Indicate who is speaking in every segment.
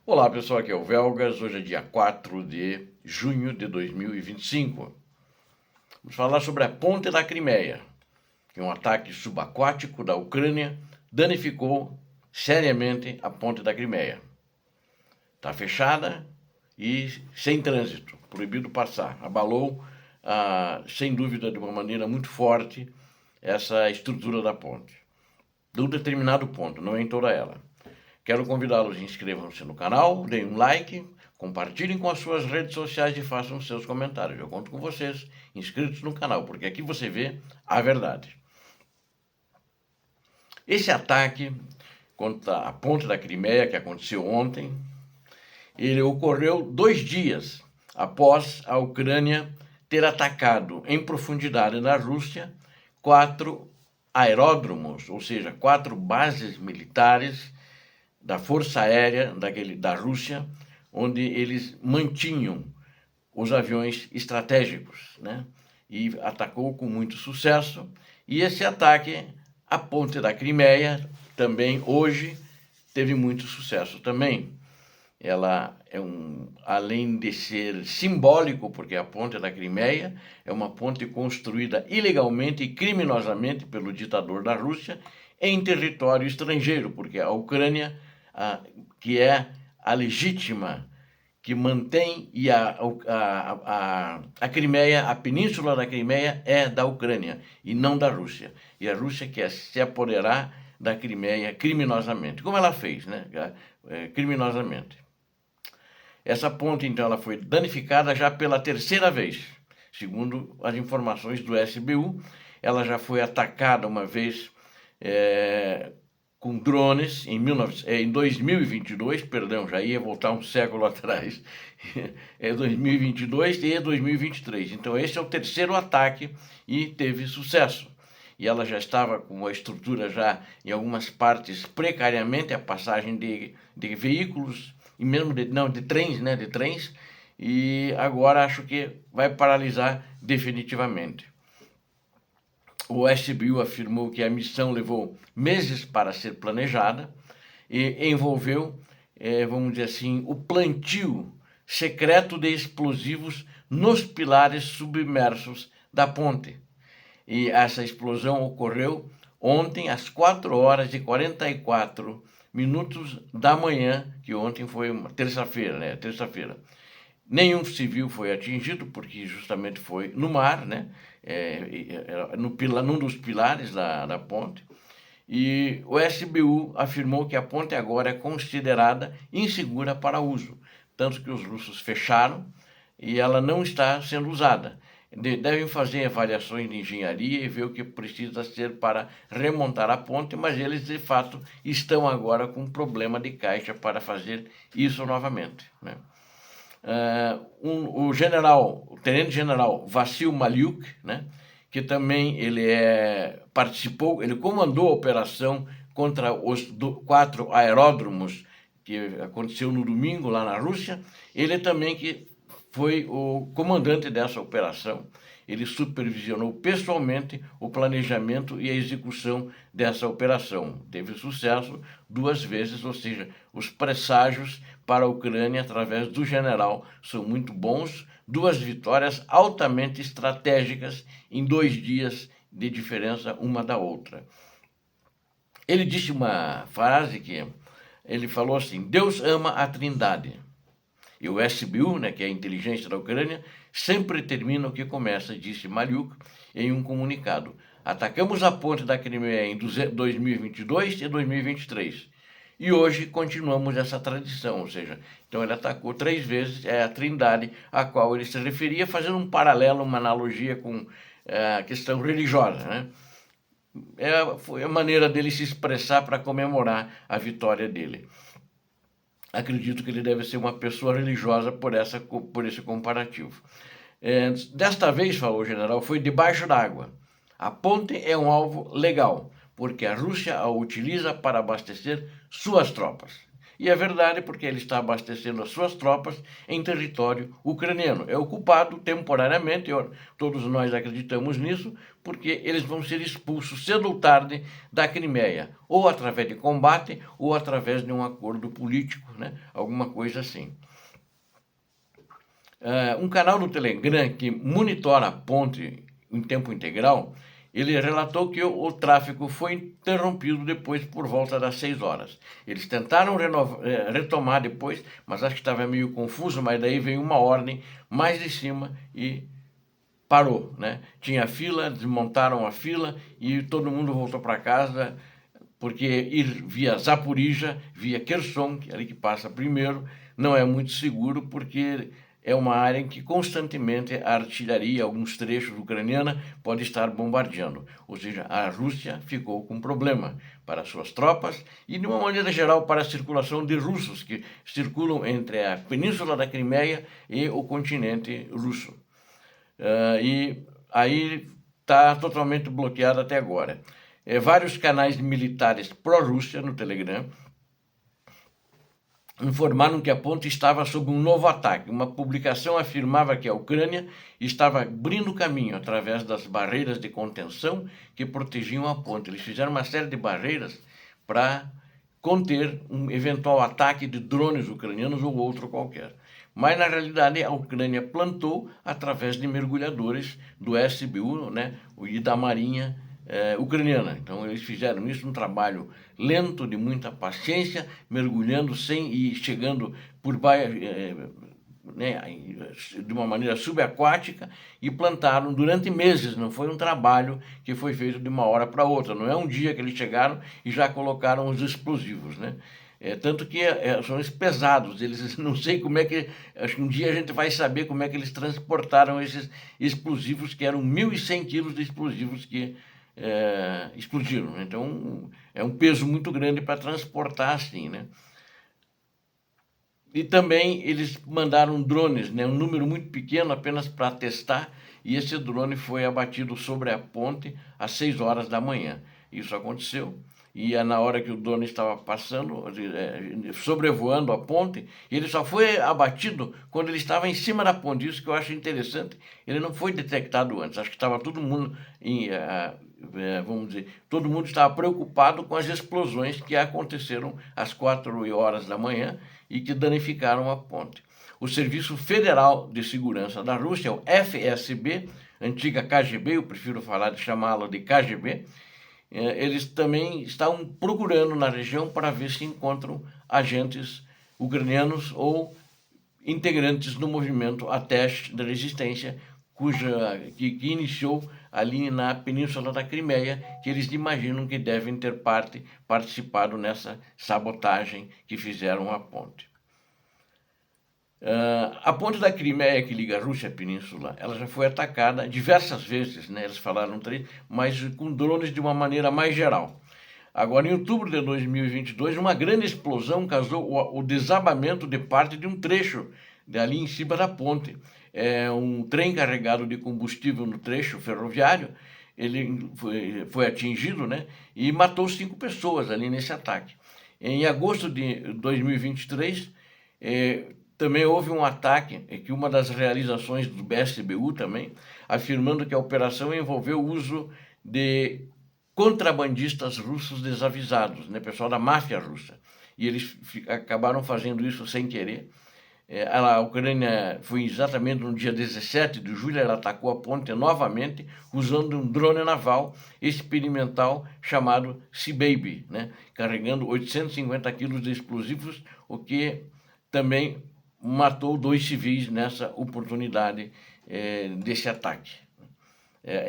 Speaker 1: Olá pessoal, aqui é o Velgas, hoje é dia 4 de junho de 2025. Vamos falar sobre a Ponte da Crimeia, que um ataque subaquático da Ucrânia danificou seriamente a Ponte da Crimeia. Está fechada e sem trânsito, proibido passar. Abalou, sem dúvida, de uma maneira muito forte, essa estrutura da ponte. De um determinado ponto, não em toda ela. Quero convidá-los a inscrevam-se no canal, deem um like, compartilhem com as suas redes sociais e façam seus comentários. Eu conto com vocês, inscritos no canal, porque aqui você vê a verdade. Esse ataque contra a ponte da Crimeia, que aconteceu ontem, ele ocorreu 2 dias após a Ucrânia ter atacado em profundidade na Rússia 4 aeródromos, ou seja, 4 bases militares da Força Aérea da Rússia, onde eles mantinham os aviões estratégicos, né? E atacou com muito sucesso. E esse ataque à ponte da Crimeia também hoje teve muito sucesso também. Ela é além de ser simbólico, porque a ponte da Crimeia é uma ponte construída ilegalmente e criminosamente pelo ditador da Rússia em território estrangeiro, porque a Ucrânia, que é a legítima, que mantém, e a Crimeia, a península da Crimeia é da Ucrânia e não da Rússia. E a Rússia quer se apoderar da Crimeia criminosamente, como ela fez, né? Criminosamente. Essa ponte, então, ela foi danificada já pela 3ª vez. Segundo as informações do SBU, ela já foi atacada uma vez com drones em 2022, perdão, já ia voltar um século atrás, 2022 e 2023. Então esse é o 3º ataque e teve sucesso. E ela já estava com a estrutura já em algumas partes precariamente, a passagem de veículos e mesmo de trens, né, de trens, e agora acho que vai paralisar definitivamente. O SBU afirmou que a missão levou meses para ser planejada e envolveu, vamos dizer assim, o plantio secreto de explosivos nos pilares submersos da ponte. E essa explosão ocorreu ontem às 4h44 da manhã, que ontem foi uma terça-feira, né? Terça-feira. Nenhum civil foi atingido, porque justamente foi no mar, né? Num dos pilares da ponte. E o SBU afirmou que a ponte agora é considerada insegura para uso, tanto que os russos fecharam e ela não está sendo usada. Devem fazer avaliações de engenharia e ver o que precisa ser para remontar a ponte, mas eles de fato estão agora com um problema de caixa para fazer isso novamente, né? O tenente-general Vassil Maliuk, né, que também ele participou, ele comandou a operação contra os 4 aeródromos que aconteceu no domingo lá na Rússia. Ele também que foi o comandante dessa operação. Ele supervisionou pessoalmente o planejamento e a execução dessa operação. Teve sucesso 2 vezes, ou seja, os presságios para a Ucrânia, através do general, são muito bons. 2 vitórias altamente estratégicas em 2 dias de diferença uma da outra. Ele disse uma frase que ele falou assim: Deus ama a Trindade. E o SBU, né, que é a inteligência da Ucrânia, sempre termina o que começa, disse Maliuk em um comunicado. Atacamos a ponte da Crimeia em 2022 e 2023. E hoje continuamos essa tradição, ou seja, então ele atacou 3 vezes, a Trindade, a qual ele se referia, fazendo um paralelo, uma analogia com a questão religiosa, né? Foi a maneira dele se expressar para comemorar a vitória dele. Acredito que ele deve ser uma pessoa religiosa por esse comparativo. Desta vez, falou o general, foi debaixo d'água. A ponte é um alvo legal, porque a Rússia a utiliza para abastecer suas tropas. E é verdade porque ele está abastecendo as suas tropas em território ucraniano. É ocupado temporariamente, todos nós acreditamos nisso, porque eles vão ser expulsos cedo ou tarde da Crimeia, ou através de combate, ou através de um acordo político, né? Alguma coisa assim. Um canal do Telegram que monitora a ponte em tempo integral, ele relatou que o tráfego foi interrompido depois por volta das 6 horas. Eles tentaram retomar depois, mas acho que estava meio confuso, mas daí veio uma ordem mais de cima e parou, né? Tinha fila, desmontaram a fila e todo mundo voltou para casa, porque ir via Zaporizhia, via Kherson, que é ali que passa primeiro, não é muito seguro, porque é uma área em que constantemente a artilharia, alguns trechos ucraniana, pode estar bombardeando. Ou seja, a Rússia ficou com problema para suas tropas e, de uma maneira geral, para a circulação de russos que circulam entre a península da Crimeia e o continente russo. E aí está totalmente bloqueado até agora. Vários canais militares pró-Rússia no Telegram informaram que a ponte estava sob um novo ataque. Uma publicação afirmava que a Ucrânia estava abrindo caminho através das barreiras de contenção que protegiam a ponte. Eles fizeram uma série de barreiras para conter um eventual ataque de drones ucranianos ou outro qualquer. Mas, na realidade, a Ucrânia plantou através de mergulhadores do SBU, né, e da Marinha ucraniana. Então, eles fizeram isso, um trabalho lento, de muita paciência, mergulhando sem e chegando por baixo, né, de uma maneira subaquática, e plantaram durante meses. Não foi um trabalho que foi feito de uma hora para outra. Não é um dia que eles chegaram e já colocaram os explosivos, né? Tanto que são pesados, eles não sei como é que, acho que um dia a gente vai saber como é que eles transportaram esses explosivos, que eram 1.100 quilos de explosivos que explodiram. Então é um peso muito grande para transportar assim, né? E também eles mandaram drones, né, um número muito pequeno apenas para testar, e esse drone foi abatido sobre a ponte às 6 horas da manhã. Isso aconteceu, e na hora que o drone estava passando, sobrevoando a ponte, ele só foi abatido quando ele estava em cima da ponte. Isso que eu acho interessante, ele não foi detectado antes. Acho que estava todo mundo vamos dizer, todo mundo estava preocupado com as explosões que aconteceram às 4 horas da manhã e que danificaram a ponte. O Serviço Federal de Segurança da Rússia, o FSB, antiga KGB, eu prefiro chamá-lo de KGB, eles também estão procurando na região para ver se encontram agentes ucranianos ou integrantes do movimento Atesh da Resistência, que iniciou ali na Península da Crimeia, que eles imaginam que devem ter participado nessa sabotagem que fizeram à ponte. A ponte da Crimeia, que liga a Rússia à Península, ela já foi atacada diversas vezes, né? Eles falaram três, mas com drones de uma maneira mais geral. Agora, em outubro de 2022, uma grande explosão causou o desabamento de parte de um trecho ali em cima da ponte. Um trem carregado de combustível no trecho ferroviário, ele foi atingido, né, e matou 5 pessoas ali nesse ataque. Em agosto de 2023, também houve um ataque, que uma das realizações do BSBU também, afirmando que a operação envolveu o uso de contrabandistas russos desavisados, né, pessoal da máfia russa. E eles acabaram fazendo isso sem querer. A Ucrânia foi exatamente no dia 17 de julho, ela atacou a ponte novamente, usando um drone naval experimental chamado Sea Baby, né, carregando 850 quilos de explosivos, o que também matou 2 civis nessa oportunidade desse ataque.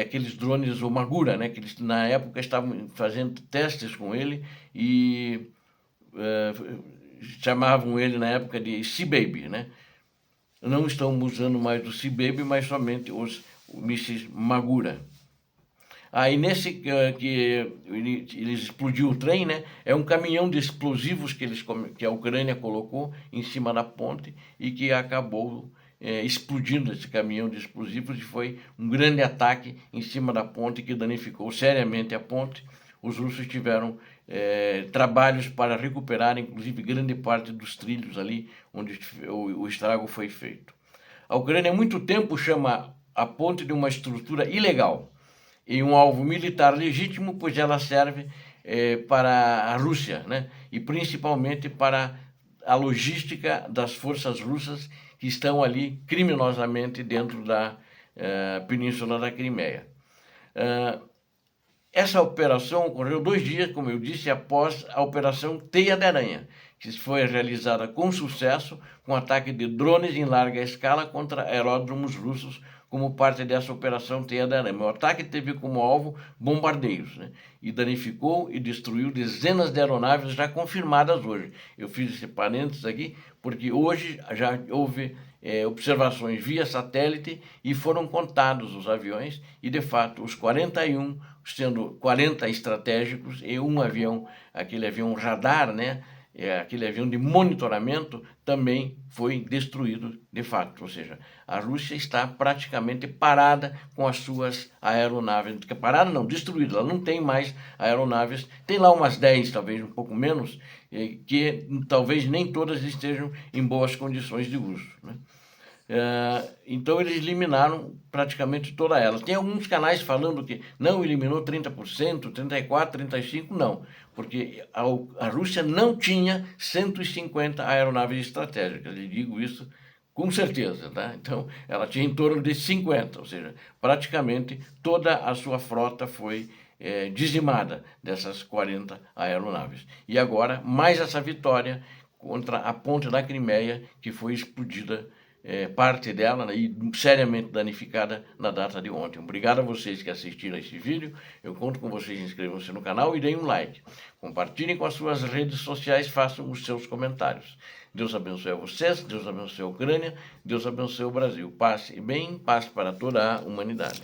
Speaker 1: Aqueles drones, o Magura, né, que eles na época estavam fazendo testes com ele e chamavam ele na época de Sea Baby, né? Não estão usando mais o Sea Baby, mas somente os mísseis Magura. Aí nesse que eles explodiu o trem, né? É um caminhão de explosivos que a Ucrânia colocou em cima da ponte e que acabou explodindo esse caminhão de explosivos, e foi um grande ataque em cima da ponte que danificou seriamente a ponte. Os russos tiveram trabalhos para recuperar, inclusive, grande parte dos trilhos ali onde o estrago foi feito. A Ucrânia há muito tempo chama a ponte de uma estrutura ilegal e um alvo militar legítimo, pois ela serve para a Rússia, né? E principalmente para a logística das forças russas que estão ali criminosamente dentro da Península da Crimeia. Essa operação ocorreu 2 dias, como eu disse, após a Operação Teia de Aranha, que foi realizada com sucesso, com ataque de drones em larga escala contra aeródromos russos, como parte dessa Operação Teia de Aranha. O ataque teve como alvo bombardeios, né? E danificou e destruiu dezenas de aeronaves já confirmadas hoje. Eu fiz esse parênteses aqui, porque hoje já houve observações via satélite e foram contados os aviões, e de fato os 41, sendo 40 estratégicos e um avião, aquele avião radar, né? Aquele avião de monitoramento, também foi destruído de fato. Ou seja, a Rússia está praticamente parada com as suas aeronaves. Parada não, destruída, ela não tem mais aeronaves. Tem lá umas 10, talvez um pouco menos, que talvez nem todas estejam em boas condições de uso, né? Então eles eliminaram praticamente toda ela. Tem alguns canais falando que não eliminou 30%, 34%, 35%, não, porque a Rússia não tinha 150 aeronaves estratégicas, eu digo isso com certeza, tá? Então ela tinha em torno de 50, ou seja, praticamente toda a sua frota foi dizimada dessas 40 aeronaves. E agora mais essa vitória contra a ponte da Crimeia, que foi explodida, parte dela, né, e seriamente danificada na data de ontem. Obrigado a vocês que assistiram a esse vídeo. Eu conto com vocês, inscrevam-se no canal e deem um like. Compartilhem com as suas redes sociais, façam os seus comentários. Deus abençoe a vocês, Deus abençoe a Ucrânia, Deus abençoe o Brasil. Paz e bem, paz para toda a humanidade.